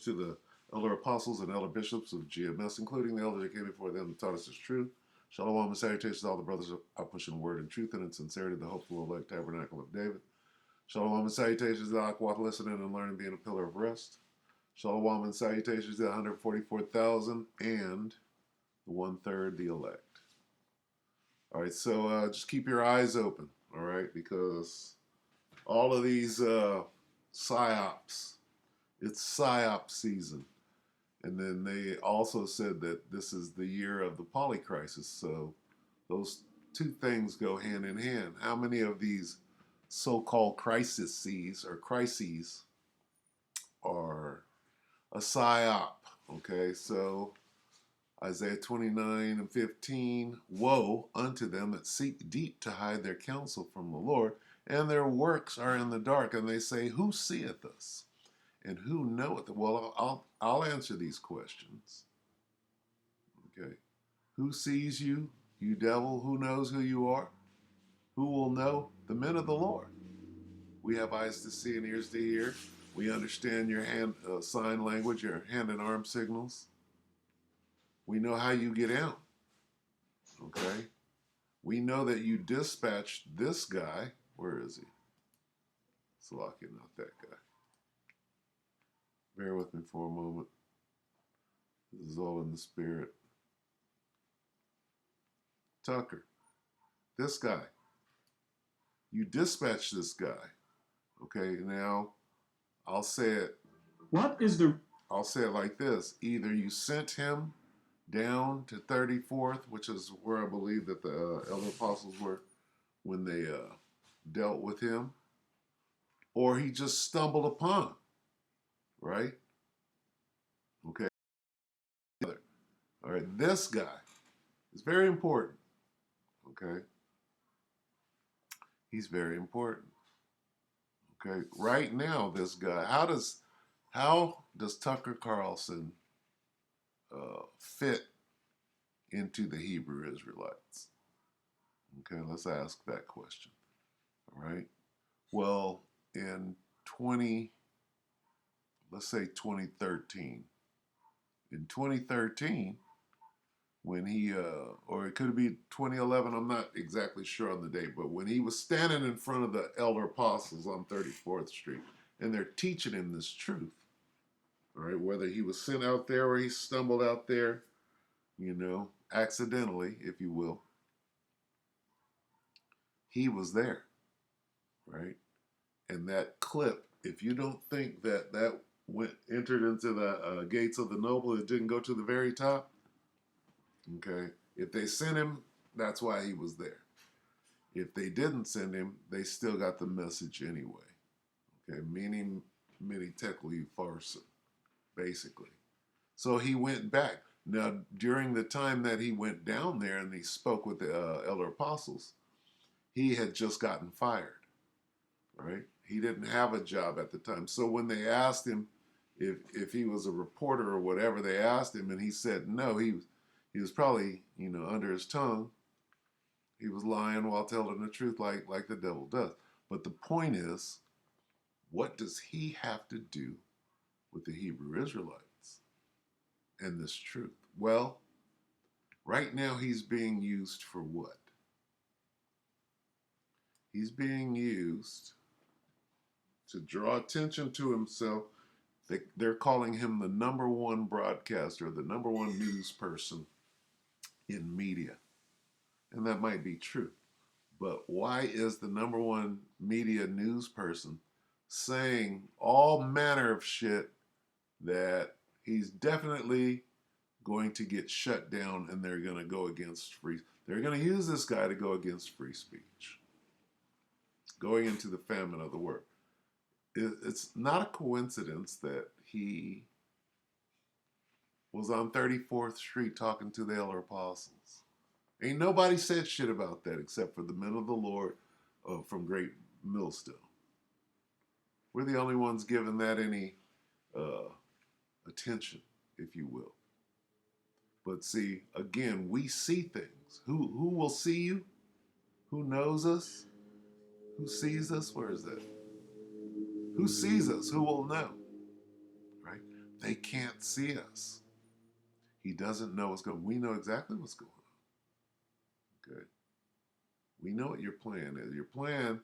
to the elder apostles and elder bishops of GMS, including the elders that came before them and taught us this truth. Shalom and salutations to all the brothers are pushing word and truth and in sincerity, the hopeful elect tabernacle of David. Shalom and salutations to Aquat listening and learning, being a pillar of rest. Shalom and salutations to the 144,000 and the 1/3, the elect. All right, so just keep your eyes open, all right, because all of these Psy-Ops, it's Psy-Op season. And then they also said that this is the year of the polycrisis. So those two things go hand in hand. How many of these so-called crises are a psyop? Okay, so Isaiah 29:15, woe unto them that seek deep to hide their counsel from the Lord, and their works are in the dark, and they say, who seeth us? And who knoweth? Well, I'll answer these questions. Okay. Who sees you, you devil? Who knows who you are? Who will know? The men of the Lord. We have eyes to see and ears to hear. We understand your hand sign language, your hand and arm signals. We know how you get out. Okay. We know that you dispatched this guy. Where is he? Slocky, not that guy. Bear with me for a moment. This is all in the spirit. Tucker, this guy. You dispatched this guy. Okay, now I'll say it. What is the... I'll say it like this. Either you sent him down to 34th, which is where I believe that the elder apostles were when they dealt with him, or he just stumbled upon him, right? Okay. All right, this guy is very important. Okay. He's very important. Okay. Right now, this guy, how does Tucker Carlson fit into the Hebrew Israelites? Okay, let's ask that question. All right. Well, in 20, let's say 2013. In 2013, when he, or it could be 2011, I'm not exactly sure on the date, but when he was standing in front of the elder apostles on 34th Street, and they're teaching him this truth, all right, whether he was sent out there or he stumbled out there, accidentally, if you will, he was there, right? And that clip, if you don't think that entered into the gates of the noble, it didn't go to the very top. Okay, if they sent him, that's why he was there. If they didn't send him, they still got the message anyway. Okay, meaning many tekel you farsa, basically. So he went back. Now, during the time that he went down there and he spoke with the elder apostles, he had just gotten fired, right? He didn't have a job at the time. So when they asked him if he was a reporter or whatever, they asked him and he said no. He was probably, under his tongue. He was lying while telling the truth like the devil does. But the point is, what does he have to do with the Hebrew Israelites and this truth? Well, right now he's being used for what? He's being used to draw attention to himself. They're calling him the number one broadcaster, the number one news person in media. And that might be true. But why is the number one media news person saying all manner of shit that he's definitely going to get shut down and they're going to go against they're going to use this guy to go against free speech, going into the famine of the word. It's not a coincidence that he was on 34th Street talking to the elder apostles. Ain't nobody said shit about that except for the men of the Lord from Great Millstone. We're the only ones giving that any attention, if you will. But see, again, we see things. Who will see you? Who knows us? Who sees us? Where is that? Who sees us? Who will know? Right? They can't see us. He doesn't know what's going on. We know exactly what's going on. Okay? We know what your plan is. Your plan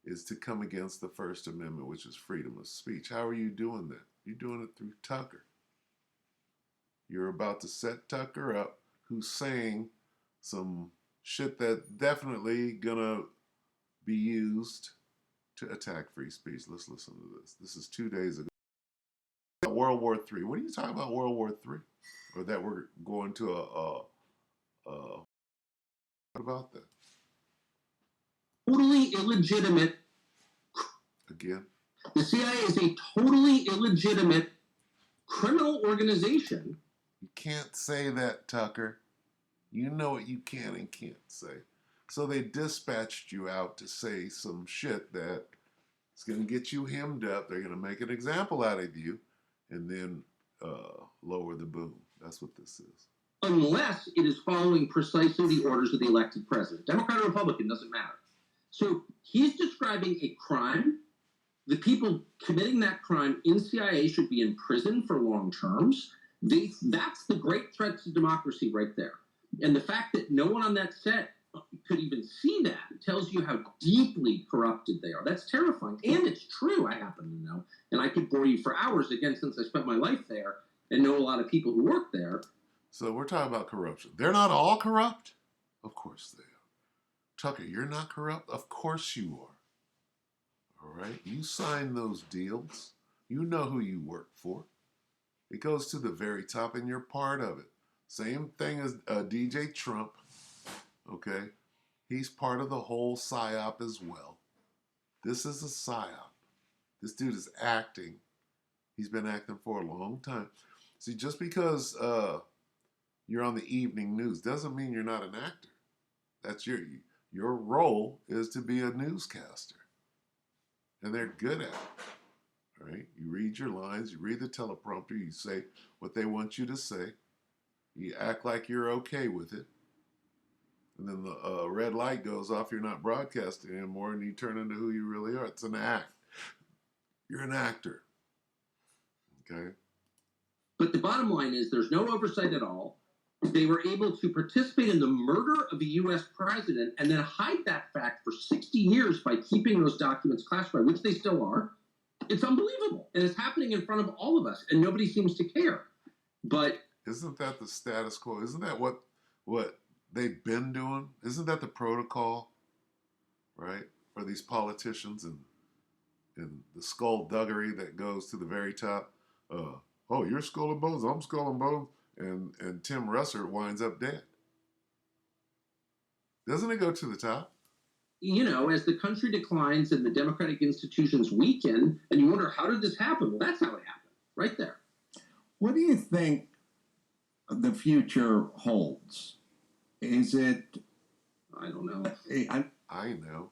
is to come against the First Amendment, which is freedom of speech. How are you doing that? You're doing it through Tucker. You're about to set Tucker up, who's saying some shit that definitely gonna be used to attack free speech. Let's listen to this. This is 2 days ago. World War III. What are you talking about World War III? Or that we're going to what about that? Totally illegitimate. Again? The CIA is a totally illegitimate criminal organization. You can't say that, Tucker. You know what you can and can't say. So they dispatched you out to say some shit that is going to get you hemmed up. They're going to make an example out of you and then lower the boom. That's what this is. Unless it is following precisely the orders of the elected president. Democrat or Republican, doesn't matter. So he's describing a crime. The people committing that crime in CIA should be in prison for long terms. That's the great threat to democracy right there. And the fact that no one on that set could even see that tells you how deeply corrupted they are. That's terrifying. And it's true, I happen to know. And I could bore you for hours, again, since I spent my life there and know a lot of people who work there. So we're talking about corruption. They're not all corrupt? Of course they are. Tucker, you're not corrupt? Of course you are. All right? You signed those deals. You know who you work for. It goes to the very top and you're part of it. Same thing as DJ Trump. Okay? He's part of the whole Psy-Op as well. This is a Psy-Op. This dude is acting. He's been acting for a long time. See, just because you're on the evening news doesn't mean you're not an actor. That's your role is to be a newscaster. And they're good at it. Right? You read your lines, you read the teleprompter, you say what they want you to say. You act like you're okay with it. And then the red light goes off, you're not broadcasting anymore, and you turn into who you really are. It's an act. You're an actor. Okay? But the bottom line is there's no oversight at all. They were able to participate in the murder of a U.S. president and then hide that fact for 60 years by keeping those documents classified, which they still are. It's unbelievable. And it's happening in front of all of us, and nobody seems to care. But isn't that the status quo? Isn't that what they've been doing? Isn't that the protocol, right? For these politicians and the skullduggery that goes to the very top. Oh, you're Skull and Bones, I'm Skull and Bones, and Tim Russert winds up dead. Doesn't it go to the top? You know, as the country declines and the democratic institutions weaken, and you wonder, how did this happen? Well, that's how it happened, right there. What do you think the future holds? Is it... I don't know. I know.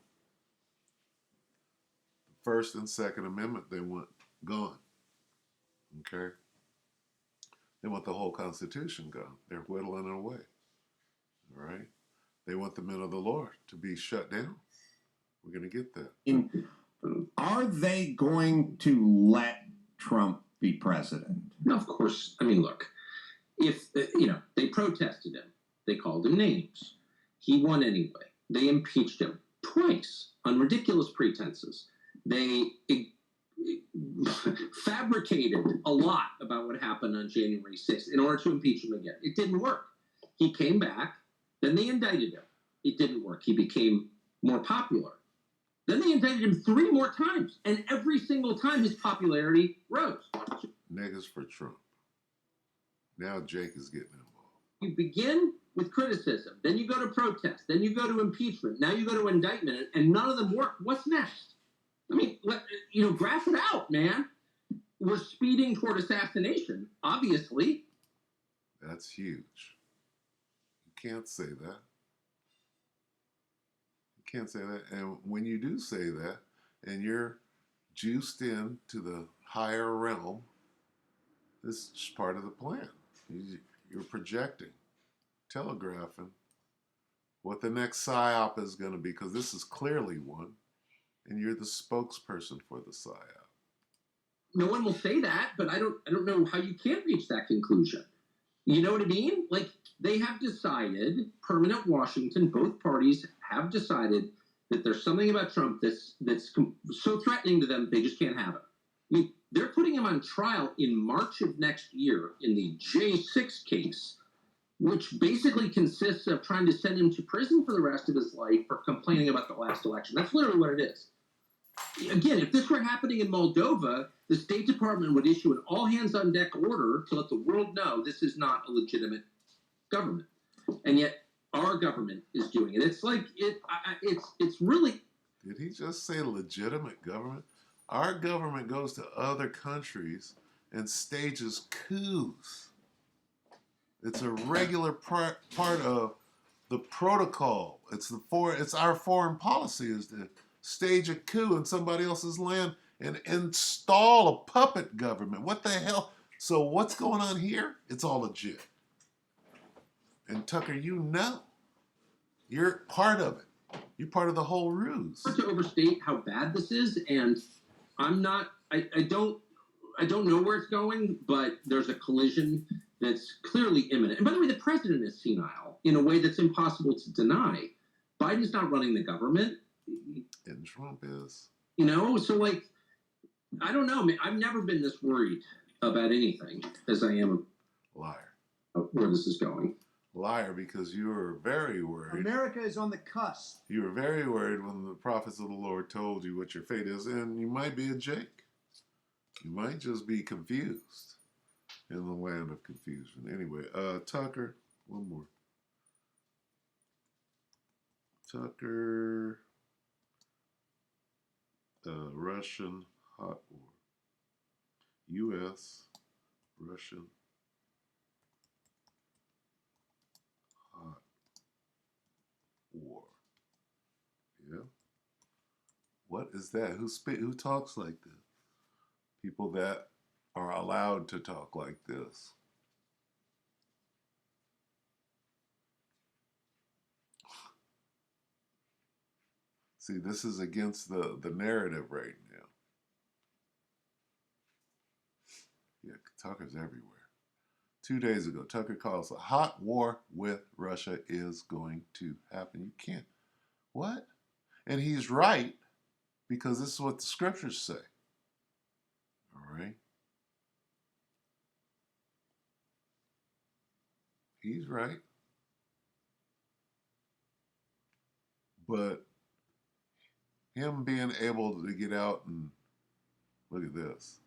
The First and Second Amendment, they want gone. Okay? They want the whole Constitution gone. They're whittling it away. All right? They want the men of the Lord to be shut down. We're going to get that. Are they going to let Trump be president? No, of course. I mean, look, if, they protested him. They called him names. He won anyway. They impeached him twice on ridiculous pretenses. They fabricated a lot about what happened on January 6th in order to impeach him again. It didn't work. He came back. Then they indicted him. It didn't work. He became more popular. Then they indicted him 3 more times. And every single time his popularity rose. Niggas for Trump. Now Jake is getting involved. You begin with criticism. Then you go to protest. Then you go to impeachment. Now you go to indictment. And none of them work. What's next? I mean, graph it out, man. We're speeding toward assassination, obviously. That's huge. You can't say that. You can't say that. And when you do say that, and you're juiced in to the higher realm, this is part of the plan. You're projecting, telegraphing what the next Psy-Op is going to be, because this is clearly one, and you're the spokesperson for the Psy-Op. no one will say that, but I don't know how you can reach that conclusion. You know what I mean? Like, they have decided, permanent Washington, both parties have decided that there's something about Trump that's so threatening to them they just can't have it. I mean, they're putting him on trial in March of next year in the J6 case, which basically consists of trying to send him to prison for the rest of his life for complaining about the last election. That's literally what it is. Again, if this were happening in Moldova, the State Department would issue an all-hands-on-deck order to let the world know this is not a legitimate government, and yet our government is doing it. It's like it's really. Did he just say legitimate government? Our government goes to other countries and stages coups. It's a regular part of the protocol. It's our foreign policy is to stage a coup in somebody else's land and install a puppet government. What the hell? So what's going on here? It's all legit. And Tucker, you know, you're part of it. You're part of the whole ruse. Not to overstate how bad this is, and I'm not. I don't know where it's going, but there's a collision that's clearly imminent. And by the way, the president is senile in a way that's impossible to deny. Biden's not running the government. And Trump is. You know, so like, I don't know, man. I've never been this worried about anything as I am. Liar. Where this is going. Liar, because you were very worried. America is on the cusp. You were very worried when the prophets of the Lord told you what your fate is, and you might be a Jake. You might just be confused in the land of confusion. Anyway, Tucker, one more. Tucker, Russian hot war. U.S. Russian hot war. Yeah. What is that? Who talks like this? People that are allowed to talk like this. See, this is against the narrative right now. Yeah, Tucker's everywhere. 2 days ago, Tucker calls a hot war with Russia is going to happen. You can't. What? And he's right, because this is what the scriptures say. All right? He's right. But him being able to get out and, look at this,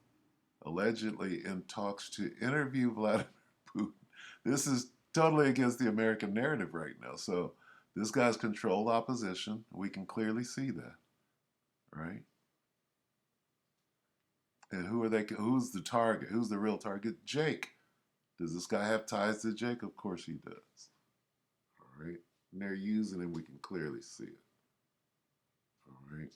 allegedly in talks to interview Vladimir Putin. This is totally against the American narrative right now. So this guy's controlled opposition. We can clearly see that, right? And who's the target? Who's the real target? Jake. Does this guy have ties to Jake? Of course he does. All right. And they're using him. We can clearly see it. All right.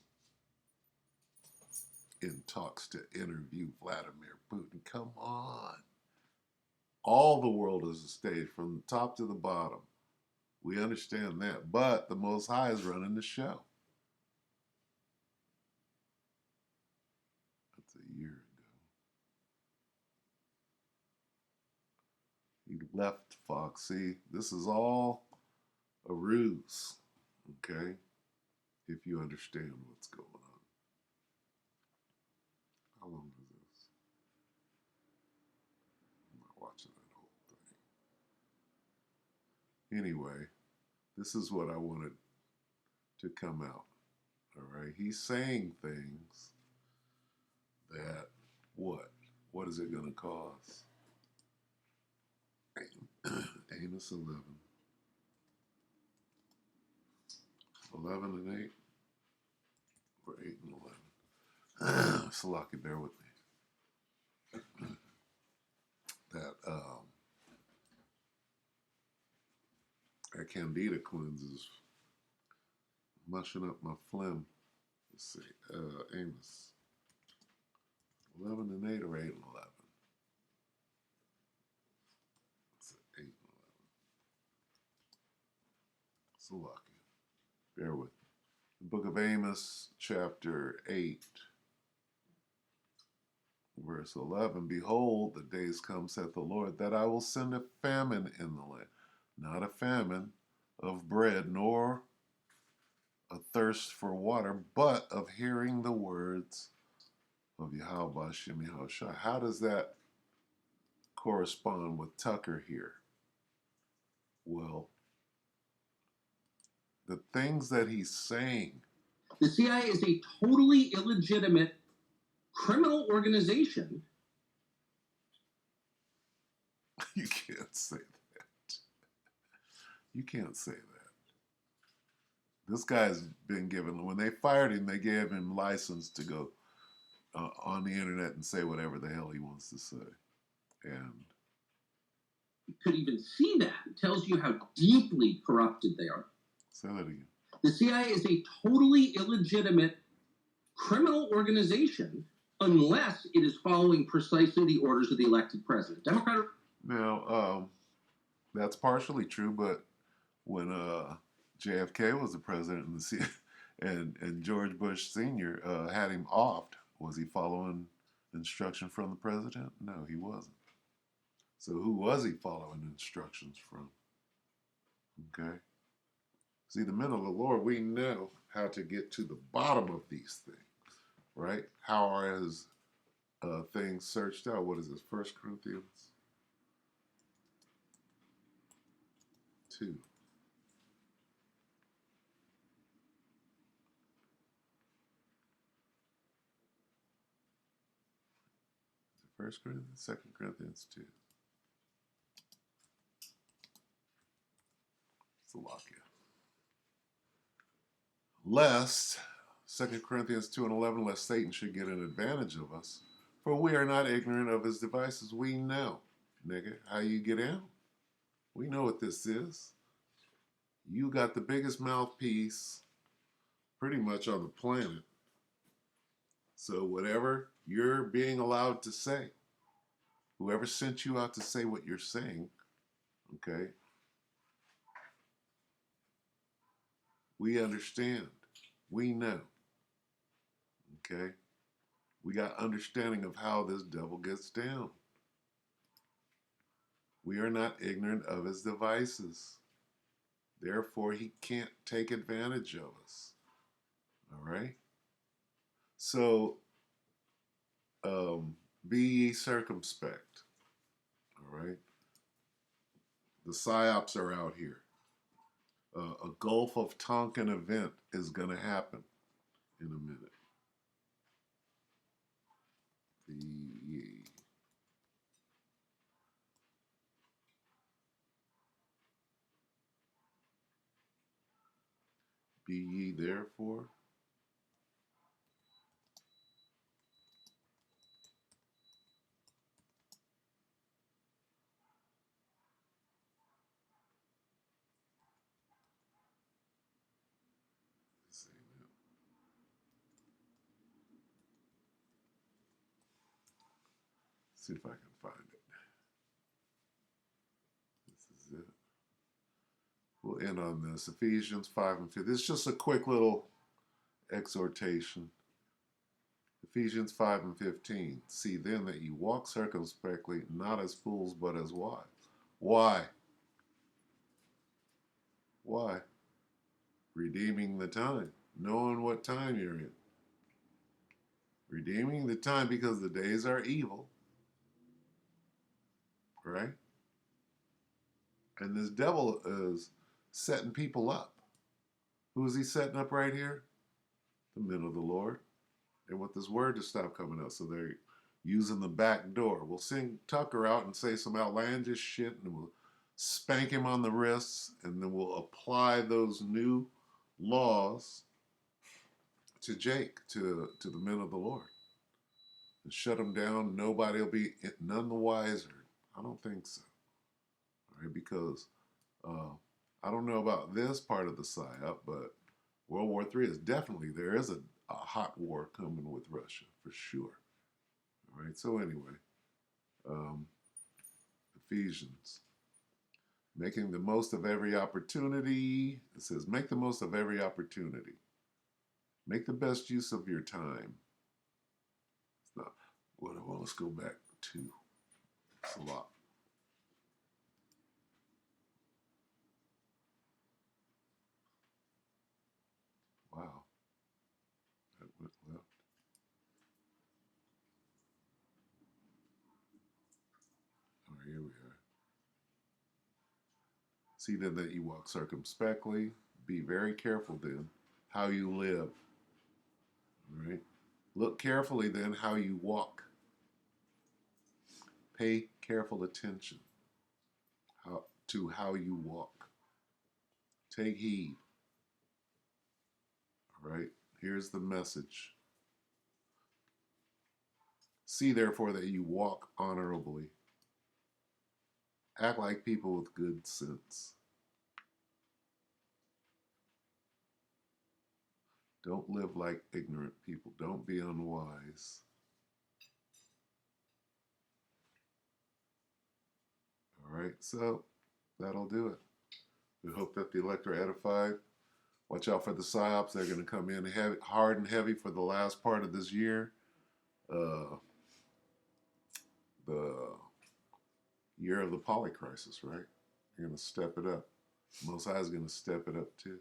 In talks to interview Vladimir Putin. Come on. All the world is a stage from the top to the bottom. We understand that. But the Most High is running the show. That's a year ago. He left Fox. See, this is all a ruse. Okay? If you understand what's going on. How long is this? I'm not watching that whole thing. Anyway, this is what I wanted to come out. All right? He's saying things that, what? What is it going to cause? Amos 11. 11 and 8. Or 8 and 11. Salaki, bear with me. That Candida cleanse is mushing up my phlegm. Let's see. Amos. 11 and 8 or 8 and 11? It's 8 and 11. Salaki. Bear with me. The book of Amos, chapter 8. Verse 11, behold, the days come, saith the Lord, that I will send a famine in the land. Not a famine of bread, nor a thirst for water, but of hearing the words of Yahweh Hashem Yahushua. How does that correspond with Tucker here? Well, the things that he's saying. The CIA is a totally illegitimate criminal organization. You can't say that. You can't say that. This guy's been given, when they fired him, they gave him license to go on the internet and say whatever the hell he wants to say. And You could even see that. It tells you how deeply corrupted they are. say that again. The CIA is a totally illegitimate criminal organization unless it is following precisely the orders of the elected president. Democrat. Now, that's partially true, but when JFK was the president and George Bush Sr. Had him offed, was he following instruction from the president? No, he wasn't. So who was he following instructions from? Okay. See, the men of the Lord, we know how to get to the bottom of these things, right? How are his things searched out? What is this, 1 Corinthians 2? First Corinthians, 2 Corinthians 2. It's a lock, yeah. Lest, 2 Corinthians 2 and 11, lest Satan should get an advantage of us, for we are not ignorant of his devices. We know, nigga, how you get in. We know what this is. You got the biggest mouthpiece pretty much on the planet. So whatever you're being allowed to say, whoever sent you out to say what you're saying, okay, we understand. We know. Okay? We got understanding of how this devil gets down. We are not ignorant of his devices. Therefore, he can't take advantage of us. All right? So, be ye circumspect. All right? The Psy-Ops are out here. A Gulf of Tonkin event is going to happen in a minute. Be ye therefore. See if I can find it. This is it. We'll end on this. Ephesians 5 and 5. It's just a quick little exhortation. Ephesians 5 and 15. See then that you walk circumspectly, not as fools, but as wise. Why? Why? Redeeming the time. Knowing what time you're in. Redeeming the time because the days are evil. Right? And this devil is setting people up. Who is he setting up right here? The men of the Lord. They want this word to stop coming out, so they're using the back door. We'll sing Tucker out and say some outlandish shit, and we'll spank him on the wrists, and then we'll apply those new laws to Jake, to the men of the Lord. And shut them down. Nobody will be none the wiser. I don't think so. All right, because I don't know about this part of the Psy-Op, but World War III is definitely, there is a hot war coming with Russia, for sure. All right, so anyway, Ephesians. Making the most of every opportunity. It says, make the most of every opportunity. Make the best use of your time. It's not, Well, let's go back to Psy-Op. Wow, that went left. Oh, here we are. See then that you walk circumspectly. Be very careful then how you live. Right? Look carefully then how you walk. Pay careful attention to how you walk. Take heed. All right? Here's the message. See therefore that you walk honorably. Act like people with good sense. Don't live like ignorant people. Don't be unwise. All right, so that'll do it. We hope that the elect are edified. Watch out for the Psy-Ops. They're going to come in heavy, hard and heavy for the last part of this year. The year of the polycrisis, right? They're going to step it up. Most High is going to step it up too.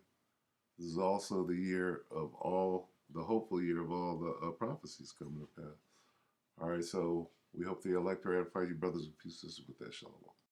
This is also the year of all, the hopeful year of all the prophecies coming to pass. All right, so we hope the elect are edified, you brothers and sisters, with that shalom.